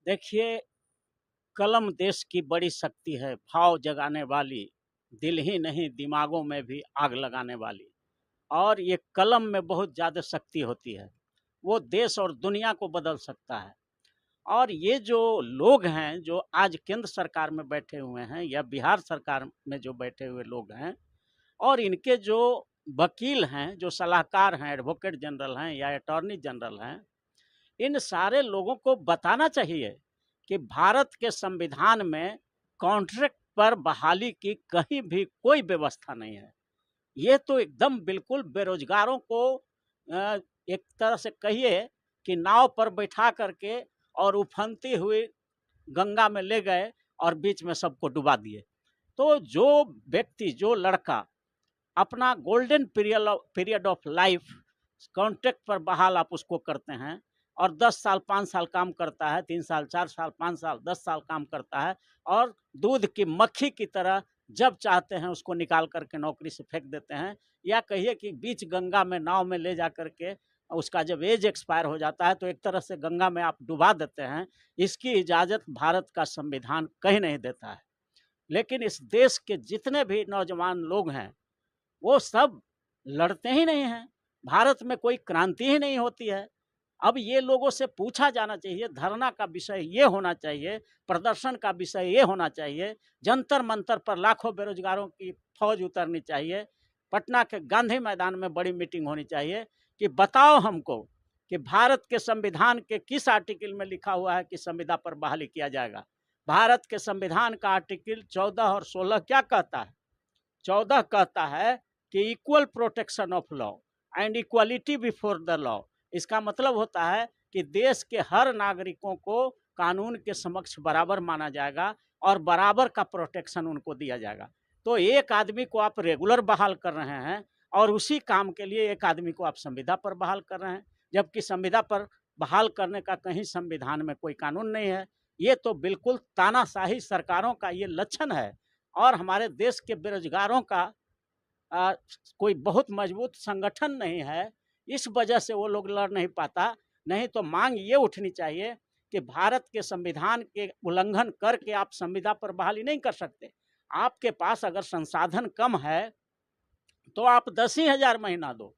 देखिए, कलम देश की बड़ी शक्ति है, भाव जगाने वाली, दिल ही नहीं दिमागों में भी आग लगाने वाली। और ये कलम में बहुत ज़्यादा शक्ति होती है, वो देश और दुनिया को बदल सकता है। और ये जो लोग हैं, जो आज केंद्र सरकार में बैठे हुए हैं या बिहार सरकार में जो बैठे हुए लोग हैं, और इनके जो वकील हैं, जो सलाहकार हैं, एडवोकेट जनरल हैं या अटॉर्नी जनरल हैं, इन सारे लोगों को बताना चाहिए कि भारत के संविधान में कॉन्ट्रैक्ट पर बहाली की कहीं भी कोई व्यवस्था नहीं है। ये तो एकदम बिल्कुल बेरोजगारों को एक तरह से कहिए कि नाव पर बैठा करके और उफनती हुई गंगा में ले गए और बीच में सबको डुबा दिए। तो जो व्यक्ति, जो लड़का अपना golden period of life contract पर बहाल आप उसको करते हैं और 10 साल 5 साल काम करता है, 3 साल 4 साल 5 साल 10 साल काम करता है और दूध की मक्खी की तरह जब चाहते हैं उसको निकाल करके नौकरी से फेंक देते हैं, या कहिए कि बीच गंगा में नाव में ले जा करके उसका जब एज एक्सपायर हो जाता है तो एक तरह से गंगा में आप डुबा देते हैं। इसकी इजाज़त भारत का संविधान कहीं नहीं देता है। लेकिन इस देश के जितने भी नौजवान लोग हैं, वो सब लड़ते ही नहीं हैं। भारत में कोई क्रांति ही नहीं होती है। अब ये लोगों से पूछा जाना चाहिए, धरना का विषय ये होना चाहिए, प्रदर्शन का विषय ये होना चाहिए, जंतर मंतर पर लाखों बेरोजगारों की फौज उतरनी चाहिए, पटना के गांधी मैदान में बड़ी मीटिंग होनी चाहिए कि बताओ हमको कि भारत के संविधान के किस आर्टिकल में लिखा हुआ है कि संविदा पर बहाली किया जाएगा। भारत के संविधान का आर्टिकल 14 और 16 क्या कहता है? 14 कहता है कि equal protection of law and equality before the law. इसका मतलब होता है कि देश के हर नागरिकों को कानून के समक्ष बराबर माना जाएगा और बराबर का प्रोटेक्शन उनको दिया जाएगा। तो एक आदमी को आप रेगुलर बहाल कर रहे हैं और उसी काम के लिए एक आदमी को आप संविदा पर बहाल कर रहे हैं, जबकि संविदा पर बहाल करने का कहीं संविधान में कोई कानून नहीं है। ये तो बिल्कुल तानाशाही सरकारों का ये लक्षण है। और हमारे देश के बेरोजगारों का आ, कोई बहुत मजबूत संगठन नहीं है, इस वजह से वो लोग लड़ नहीं पाता। नहीं तो मांग ये उठनी चाहिए कि भारत के संविधान के उल्लंघन करके आप संविदा पर बहाली नहीं कर सकते। आपके पास अगर संसाधन कम है तो आप 10 ही हजार महीना दो,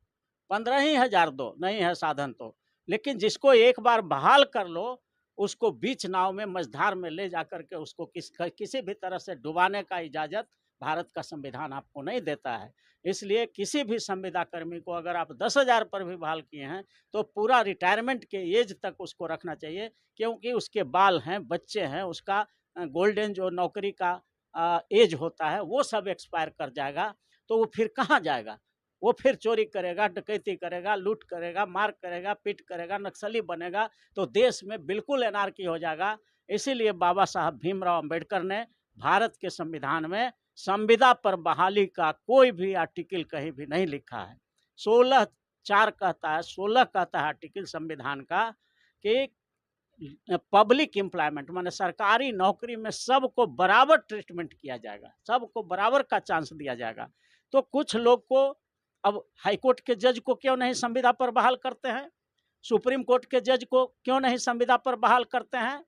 15 ही हजार दो, नहीं है साधन तो। लेकिन जिसको एक बार बहाल कर लो, उसको बीच नाव में मझधार में ले जा करके उसको किसी भी तरह से डुबाने का इजाज़त भारत का संविधान आपको नहीं देता है। इसलिए किसी भी संविदा कर्मी को अगर आप 10 हजार पर भी बहाल किए हैं तो पूरा रिटायरमेंट के एज तक उसको रखना चाहिए, क्योंकि उसके बाल हैं, बच्चे हैं, उसका गोल्डन जो नौकरी का एज होता है वो सब एक्सपायर कर जाएगा। तो वो फिर कहाँ जाएगा? वो फिर चोरी करेगा, डकैती करेगा, लूट करेगा, मार करेगा, पीट करेगा, नक्सली बनेगा, तो देश में बिल्कुल एनार्की हो जाएगा। इसीलिए बाबा साहब भीमराव अंबेडकर ने भारत के संविधान में संविदा पर बहाली का कोई भी आर्टिकल कहीं भी नहीं लिखा है। 16(4) कहता है, 16 कहता है आर्टिकल संविधान का कि पब्लिक एम्प्लॉयमेंट माने सरकारी नौकरी में सबको बराबर ट्रीटमेंट किया जाएगा, सबको बराबर का चांस दिया जाएगा। तो कुछ लोग को, अब हाईकोर्ट के जज को क्यों नहीं संविदा पर बहाल करते हैं? सुप्रीम कोर्ट के जज को क्यों नहीं संविदा पर बहाल करते हैं?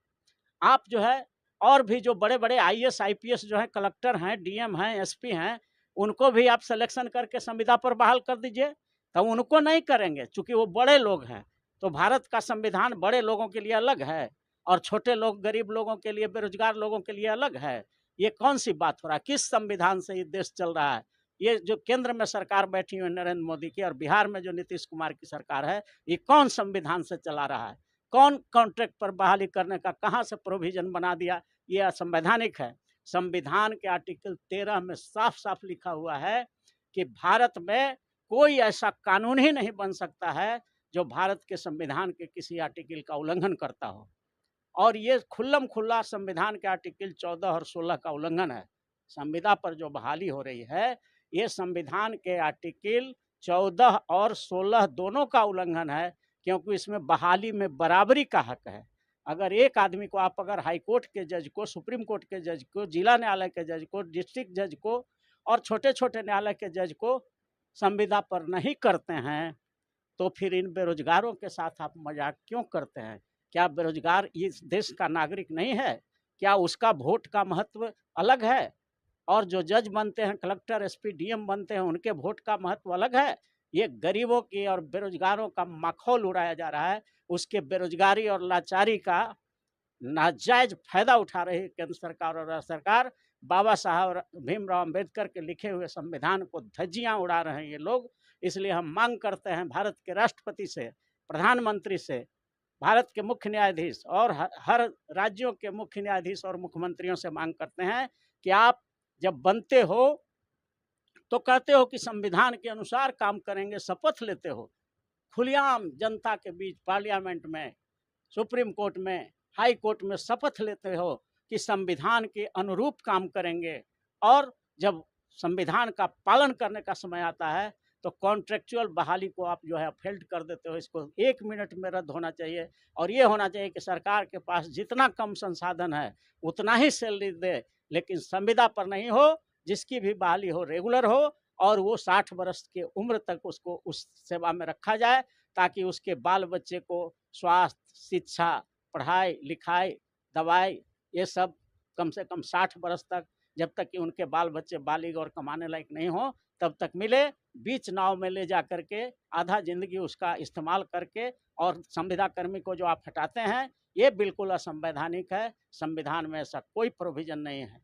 आप जो है और भी जो बड़े बड़े आईएएस आईपीएस जो है, कलेक्टर हैं, डीएम हैं, एसपी हैं, उनको भी आप सिलेक्शन करके संविदा पर बहाल कर दीजिए। तो उनको नहीं करेंगे चूंकि वो बड़े लोग हैं। तो भारत का संविधान बड़े लोगों के लिए अलग है और छोटे लोग, गरीब लोगों के लिए, बेरोजगार लोगों के लिए अलग है। ये कौन सी बात हो रहा है? किस संविधान से ये देश चल रहा है? ये जो केंद्र में सरकार बैठी हुई नरेंद्र मोदी की और बिहार में जो नीतीश कुमार की सरकार है, ये कौन संविधान से चला रहा है? कौन कॉन्ट्रैक्ट पर बहाली करने का कहाँ से प्रोविजन बना दिया? ये असंवैधानिक है। संविधान के आर्टिकल 13 में साफ साफ लिखा हुआ है कि भारत में कोई ऐसा कानून ही नहीं बन सकता है जो भारत के संविधान के किसी आर्टिकल का उल्लंघन करता हो। और ये खुल्लम खुल्ला संविधान के आर्टिकल 14 और 16 का उल्लंघन है। संविदा पर जो बहाली हो रही है, ये संविधान के आर्टिकल 14 और 16 दोनों का उल्लंघन है, क्योंकि इसमें बहाली में बराबरी का हक है। अगर एक आदमी को आप अगर हाई कोर्ट के जज को, सुप्रीम कोर्ट के जज को, जिला न्यायालय के जज को, डिस्ट्रिक्ट जज को और छोटे छोटे न्यायालय के जज को संविदा पर नहीं करते हैं, तो फिर इन बेरोजगारों के साथ आप मजाक क्यों करते हैं? क्या बेरोजगार इस देश का नागरिक नहीं है? क्या उसका वोट का महत्व अलग है? और जो जज बनते हैं, कलेक्टर, एसपी, डीएम बनते हैं, उनके वोट का महत्व अलग है? ये गरीबों की और बेरोजगारों का मखौल उड़ाया जा रहा है। उसके बेरोजगारी और लाचारी का नाजायज फायदा उठा रही है केंद्र सरकार और राज्य सरकार। बाबा साहब भीमराव अंबेडकर के लिखे हुए संविधान को धज्जियां उड़ा रहे हैं ये लोग। इसलिए हम मांग करते हैं भारत के राष्ट्रपति से, प्रधानमंत्री से, भारत के मुख्य न्यायाधीश और हर राज्यों के मुख्य न्यायाधीश और मुख्यमंत्रियों से मांग करते हैं कि आप जब बनते हो तो कहते हो कि संविधान के अनुसार काम करेंगे, शपथ लेते हो, खुलेआम जनता के बीच पार्लियामेंट में, सुप्रीम कोर्ट में, हाई कोर्ट में शपथ लेते हो कि संविधान के अनुरूप काम करेंगे, और जब संविधान का पालन करने का समय आता है तो कॉन्ट्रेक्चुअल बहाली को आप जो है फेल्ड कर देते हो। इसको 1 मिनट में रद्द होना चाहिए, और ये होना चाहिए कि सरकार के पास जितना कम संसाधन है उतना ही सैलरी दे, लेकिन संविदा पर नहीं हो। जिसकी भी बहाली हो रेगुलर हो, और वो 60 वर्ष की उम्र तक उसको उस सेवा में रखा जाए, ताकि उसके बाल बच्चे को स्वास्थ्य, शिक्षा, पढ़ाई लिखाई, दवाई, ये सब कम से कम 60 वर्ष तक, जब तक कि उनके बाल बच्चे बालिग और कमाने लायक नहीं हो, तब तक मिले। बीच नाव में ले जा करके आधा जिंदगी उसका इस्तेमाल करके और संविदा कर्मी को जो आप हटाते हैं, ये बिल्कुल असंवैधानिक है। संविधान में ऐसा कोई प्रोविजन नहीं है।